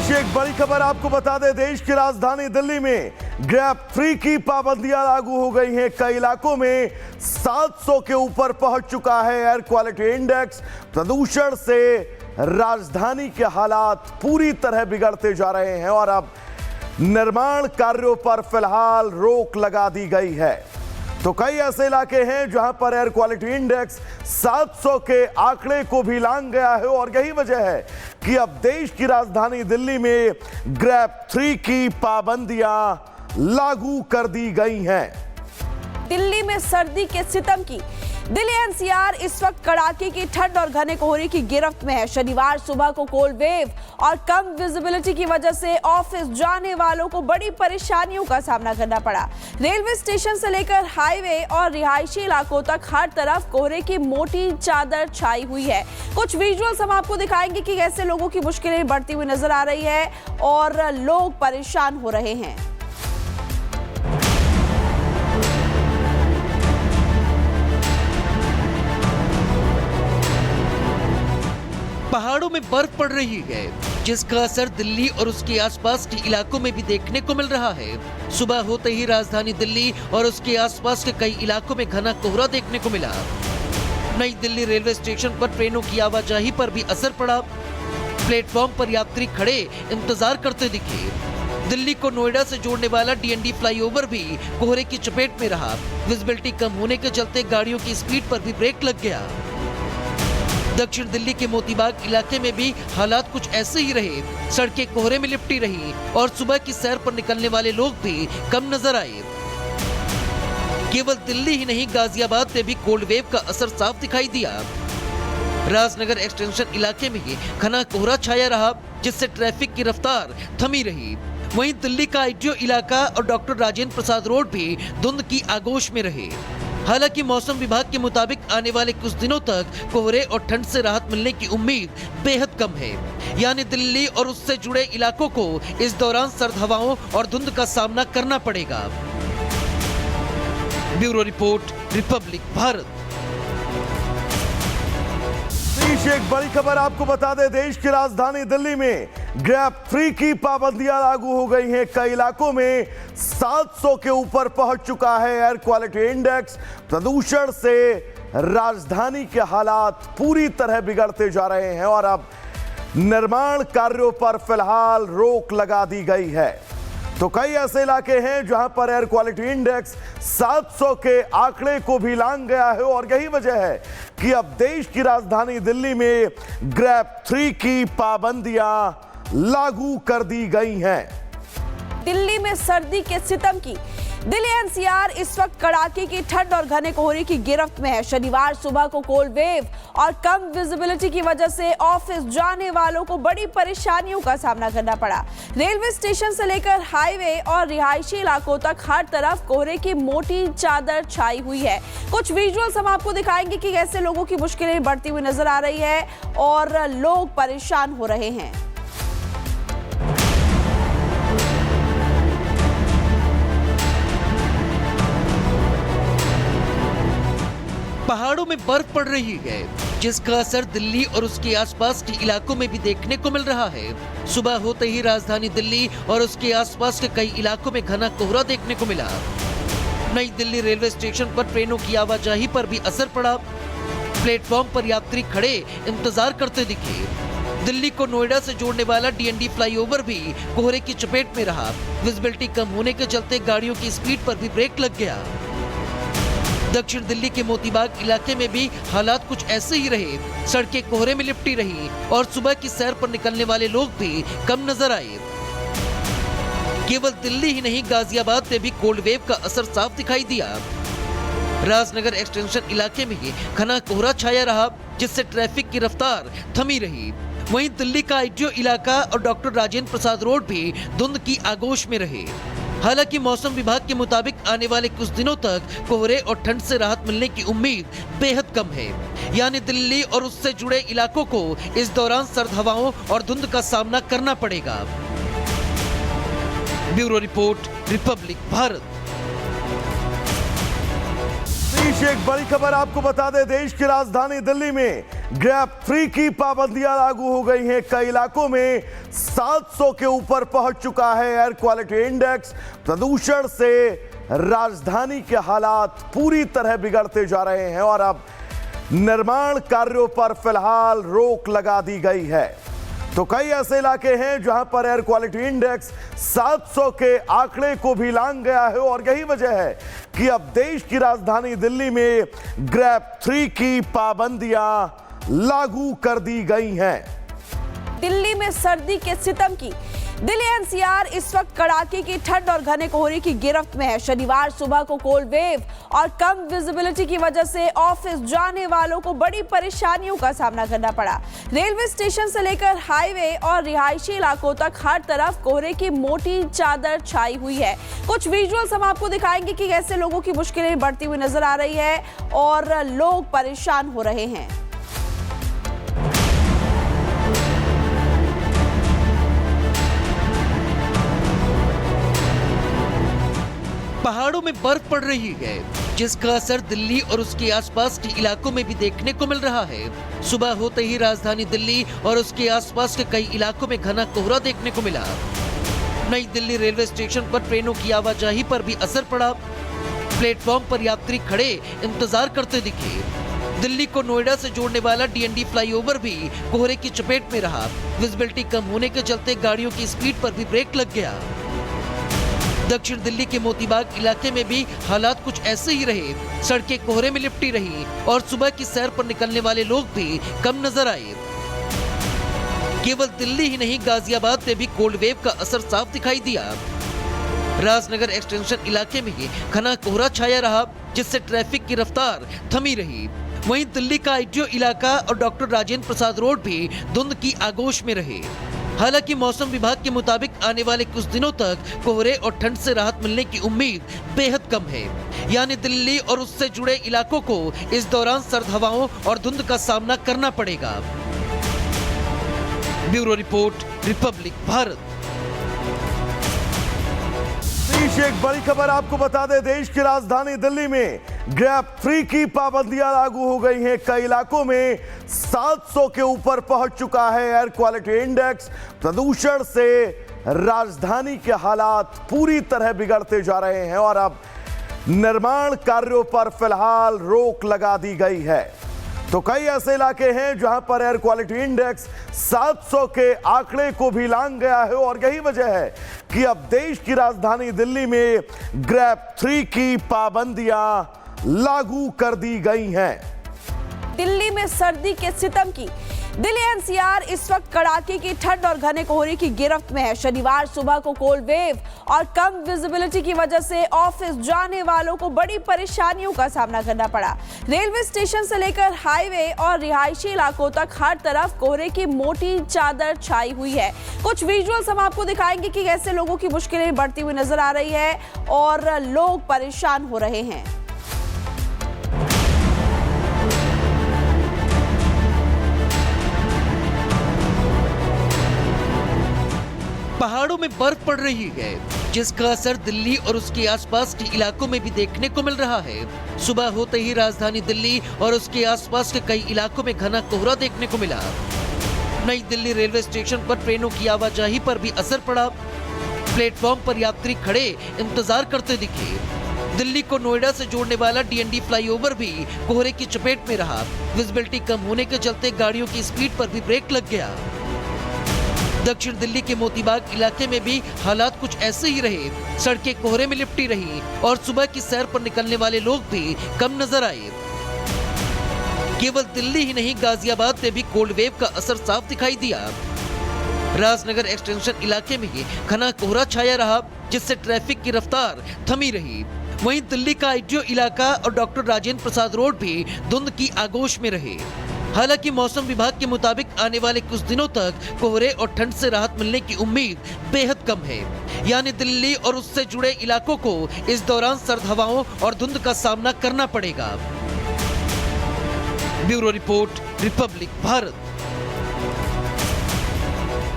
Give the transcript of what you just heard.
एक बड़ी खबर आपको बता दें, देश की राजधानी दिल्ली में ग्रैब 3 की पाबंदियां लागू हो गई हैं। कई इलाकों में 700 के ऊपर पहुंच चुका है एयर क्वालिटी इंडेक्स। प्रदूषण से राजधानी के हालात पूरी तरह बिगड़ते जा रहे हैं और अब निर्माण कार्यों पर फिलहाल रोक लगा दी गई है। तो कई ऐसे इलाके हैं जहां पर एयर क्वालिटी इंडेक्स 700 के आंकड़े को भी लांघ गया है और यही वजह है कि अब देश की राजधानी दिल्ली में ग्रैब 3 की पाबंदियां लागू कर दी गई हैं। दिल्ली में सर्दी के सितम की दिल्ली एनसीआर इस वक्त कड़ाके की ठंड और घने कोहरे की गिरफ्त में है। शनिवार सुबह को कोल्ड वेव और कम विजिबिलिटी की वजह से ऑफिस जाने वालों को बड़ी परेशानियों का सामना करना पड़ा। रेलवे स्टेशन से लेकर हाईवे और रिहायशी इलाकों तक हर तरफ कोहरे की मोटी चादर छाई हुई है। कुछ विजुअल्स हम आपको दिखाएंगे कि कैसे लोगों की मुश्किलें बढ़ती हुई नजर आ रही है और लोग परेशान हो रहे हैं। पहाड़ों में बर्फ पड़ रही है, जिसका असर दिल्ली और उसके आसपास के इलाकों में भी देखने को मिल रहा है। सुबह होते ही राजधानी दिल्ली और उसके आसपास के कई इलाकों में घना कोहरा देखने को मिला। नई दिल्ली रेलवे स्टेशन पर ट्रेनों की आवाजाही पर भी असर पड़ा। प्लेटफॉर्म पर यात्री खड़े इंतजार करते दिखे। दिल्ली को नोएडा से जोड़ने वाला डीएनडी फ्लाईओवर भी कोहरे की चपेट में रहा। विजिबिलिटी कम होने के चलते गाड़ियों की स्पीड पर भी ब्रेक लग गया। दक्षिण दिल्ली के मोतीबाग इलाके में भी हालात कुछ ऐसे ही रहे। सड़कें कोहरे में लिपटी रही और सुबह की सैर पर निकलने वाले लोग भी कम नजर आए। केवल दिल्ली ही नहीं, गाजियाबाद में भी कोल्ड वेव का असर साफ दिखाई दिया। राजनगर एक्सटेंशन इलाके में ही घना कोहरा छाया रहा, जिससे ट्रैफिक की रफ्तार थमी रही। वहीं दिल्ली का आईटीओ इलाका और डॉक्टर राजेंद्र प्रसाद रोड भी धुंध की आगोश में रहे। हालांकि मौसम विभाग के मुताबिक आने वाले कुछ दिनों तक कोहरे और ठंड से राहत मिलने की उम्मीद बेहद कम है। यानी दिल्ली और उससे जुड़े इलाकों को इस दौरान सर्द हवाओं और धुंध का सामना करना पड़ेगा। Bureau report, Republic Bharat. एक बड़ी खबर आपको बता दें, देश की राजधानी दिल्ली में ग्रैब 3 की पाबंदियां लागू हो गई हैं। कई इलाकों में 700 के ऊपर पहुंच चुका है एयर क्वालिटी इंडेक्स। प्रदूषण से राजधानी के हालात पूरी तरह बिगड़ते जा रहे हैं और अब निर्माण कार्यों पर फिलहाल रोक लगा दी गई है। तो कई ऐसे इलाके हैं जहां पर एयर क्वालिटी इंडेक्स 700 के आंकड़े को भी लांघ गया है और यही वजह है कि अब देश की राजधानी दिल्ली में ग्रैब 3 की पाबंदियां लागू कर दी गई हैं। दिल्ली में सर्दी के सितम की दिल्ली एनसीआर इस वक्त कड़ाके की ठंड और घने कोहरे की गिरफ्त में है। शनिवार सुबह को कोल्ड वेव और कम विजिबिलिटी की वजह से ऑफिस जाने वालों को बड़ी परेशानियों का सामना करना पड़ा। रेलवे स्टेशन से लेकर हाईवे और रिहायशी इलाकों तक हर तरफ कोहरे की मोटी चादर छाई हुई है। कुछ विजुअल्स हम आपको दिखाएंगे कि कैसे लोगों की मुश्किलें बढ़ती हुई नजर आ रही है और लोग परेशान हो रहे हैं। पहाड़ों में बर्फ पड़ रही है, जिसका असर दिल्ली और उसके आसपास के इलाकों में भी देखने को मिल रहा है। सुबह होते ही राजधानी दिल्ली और उसके आसपास के कई इलाकों में घना कोहरा देखने को मिला। नई दिल्ली रेलवे स्टेशन पर ट्रेनों की आवाजाही पर भी असर पड़ा। प्लेटफॉर्म पर यात्री खड़े इंतजार करते दिखे। दिल्ली को नोएडा से जोड़ने वाला डीएनडी फ्लाईओवर भी कोहरे की चपेट में रहा। विजिबिलिटी कम होने के चलते गाड़ियों की स्पीड पर भी ब्रेक लग गया। दक्षिण दिल्ली के मोतीबाग इलाके में भी हालात कुछ ऐसे ही रहे। सड़कें कोहरे में लिपटी रही और सुबह की सैर पर निकलने वाले लोग भी कम नजर आए। केवल दिल्ली ही नहीं, गाजियाबाद में भी कोल्ड वेव का असर साफ दिखाई दिया। राजनगर एक्सटेंशन इलाके में ही घना कोहरा छाया रहा, जिससे ट्रैफिक की रफ्तार थमी रही। वहीं दिल्ली का आईटीओ इलाका और डॉक्टर राजेंद्र प्रसाद रोड भी धुंध की आगोश में रहे। हालांकि मौसम विभाग के मुताबिक आने वाले कुछ दिनों तक कोहरे और ठंड से राहत मिलने की उम्मीद बेहद कम है। यानी दिल्ली और उससे जुड़े इलाकों को इस दौरान सर्द हवाओं और धुंध का सामना करना पड़ेगा। Bureau report, Republic Bharat. एक बड़ी खबर आपको बता दें, देश की राजधानी दिल्ली में ग्रैप 3 की पाबंदियां लागू हो गई हैं। कई इलाकों में 700 के ऊपर पहुंच चुका है एयर क्वालिटी इंडेक्स। प्रदूषण से राजधानी के हालात पूरी तरह बिगड़ते जा रहे हैं और अब निर्माण कार्यों पर फिलहाल रोक लगा दी गई है। तो कई ऐसे इलाके हैं जहां पर एयर क्वालिटी इंडेक्स 700 के आंकड़े को भी लांघ गया है और यही वजह है कि अब देश की राजधानी दिल्ली में ग्रैप 3 की पाबंदियां लागू कर दी गई हैं। दिल्ली में सर्दी के सितम की दिल्ली एनसीआर इस वक्त कड़ाके की ठंड और घने कोहरे की गिरफ्त में है। शनिवार सुबह को कोल्ड वेव और कम विजिबिलिटी की वजह से ऑफिस जाने वालों को बड़ी परेशानियों का सामना करना पड़ा। रेलवे स्टेशन से लेकर हाईवे और रिहायशी इलाकों तक हर तरफ कोहरे की मोटी चादर छाई हुई है। कुछ विजुअल्स हम आपको दिखाएंगे कि कैसे लोगों की मुश्किलें बढ़ती हुई नजर आ रही है और लोग परेशान हो रहे हैं। पहाड़ों में बर्फ पड़ रही है, जिसका असर दिल्ली और उसके आसपास के इलाकों में भी देखने को मिल रहा है। सुबह होते ही राजधानी दिल्ली और उसके आसपास के कई इलाकों में घना कोहरा देखने को मिला। नई दिल्ली रेलवे स्टेशन पर ट्रेनों की आवाजाही पर भी असर पड़ा। प्लेटफॉर्म पर यात्री खड़े इंतजार करते दिखे। दिल्ली को नोएडा से जोड़ने वाला डीएनडी फ्लाईओवर भी कोहरे की चपेट में रहा। विजिबिलिटी कम होने के चलते गाड़ियों की स्पीड पर भी ब्रेक लग गया। दक्षिण दिल्ली के मोतीबाग इलाके में भी हालात कुछ ऐसे ही रहे। सड़कें कोहरे में लिपटी रही और सुबह की सैर पर निकलने वाले लोग भी कम नजर आए। केवल दिल्ली ही नहीं, गाजियाबाद में भी कोल्ड वेव का असर साफ दिखाई दिया। राजनगर एक्सटेंशन इलाके में घना कोहरा छाया रहा, जिससे ट्रैफिक की रफ्तार थमी रही। वहीं दिल्ली का आईटीओ इलाका और डॉक्टर राजेंद्र प्रसाद रोड भी धुंध की आगोश में रहे। हालांकि मौसम विभाग के मुताबिक आने वाले कुछ दिनों तक कोहरे और ठंड से राहत मिलने की उम्मीद बेहद कम है। यानी दिल्ली और उससे जुड़े इलाकों को इस दौरान सर्द हवाओं और धुंध का सामना करना पड़ेगा। Bureau report, Republic Bharat. एक बड़ी खबर आपको बता दें, देश की राजधानी दिल्ली में ग्रैप 3 की पाबंदियां लागू हो गई हैं। कई इलाकों में 700 के ऊपर पहुंच चुका है एयर क्वालिटी इंडेक्स। प्रदूषण से राजधानी के हालात पूरी तरह बिगड़ते जा रहे हैं और अब निर्माण कार्यों पर फिलहाल रोक लगा दी गई है। तो कई ऐसे इलाके हैं जहां पर एयर क्वालिटी इंडेक्स 700 के आंकड़े को भी लांघ गया है और यही वजह है कि अब देश की राजधानी दिल्ली में ग्रैप 3 की पाबंदियां लागू कर दी गई हैं। दिल्ली में सर्दी के सितम की दिल्ली एनसीआर इस वक्त कड़ाके की ठंड और घने कोहरे की गिरफ्त में है। शनिवार सुबह को कोल्ड वेव और कम विजिबिलिटी की वजह से ऑफिस जाने वालों को बड़ी परेशानियों का सामना करना पड़ा। रेलवे स्टेशन से लेकर हाईवे और रिहायशी इलाकों तक हर तरफ कोहरे की मोटी चादर छाई हुई है। कुछ विजुअल्स हम आपको दिखाएंगे कि कैसे लोगों की मुश्किलें बढ़ती हुई नजर आ रही है और लोग परेशान हो रहे हैं। पहाड़ों में बर्फ पड़ रही है, जिसका असर दिल्ली और उसके आसपास के इलाकों में भी देखने को मिल रहा है। सुबह होते ही राजधानी दिल्ली और उसके आसपास के कई इलाकों में घना कोहरा देखने को मिला। नई दिल्ली रेलवे स्टेशन पर ट्रेनों की आवाजाही पर भी असर पड़ा। प्लेटफॉर्म पर यात्री खड़े इंतजार करते दिखे। दिल्ली को नोएडा से जोड़ने वाला डीएनडी फ्लाईओवर भी कोहरे की चपेट में रहा। विजिबिलिटी कम होने के चलते गाड़ियों की स्पीड पर भी ब्रेक लग गया। दक्षिण दिल्ली के मोतीबाग इलाके में भी हालात कुछ ऐसे ही रहे। सड़कें कोहरे में लिपटी रही और सुबह की सैर पर निकलने वाले लोग भी कम नजर आए। केवल दिल्ली ही नहीं, गाजियाबाद में भी कोल्ड वेव का असर साफ दिखाई दिया। राजनगर एक्सटेंशन इलाके में घना कोहरा छाया रहा, जिससे ट्रैफिक की रफ्तार थमी रही। वहीं दिल्ली का आईटीओ इलाका और डॉक्टर राजेंद्र प्रसाद रोड भी धुंध की आगोश में रहे। हालांकि मौसम विभाग के मुताबिक आने वाले कुछ दिनों तक कोहरे और ठंड से राहत मिलने की उम्मीद बेहद कम है। यानी दिल्ली और उससे जुड़े इलाकों को इस दौरान सर्द हवाओं और धुंध का सामना करना पड़ेगा। Bureau report, Republic Bharat.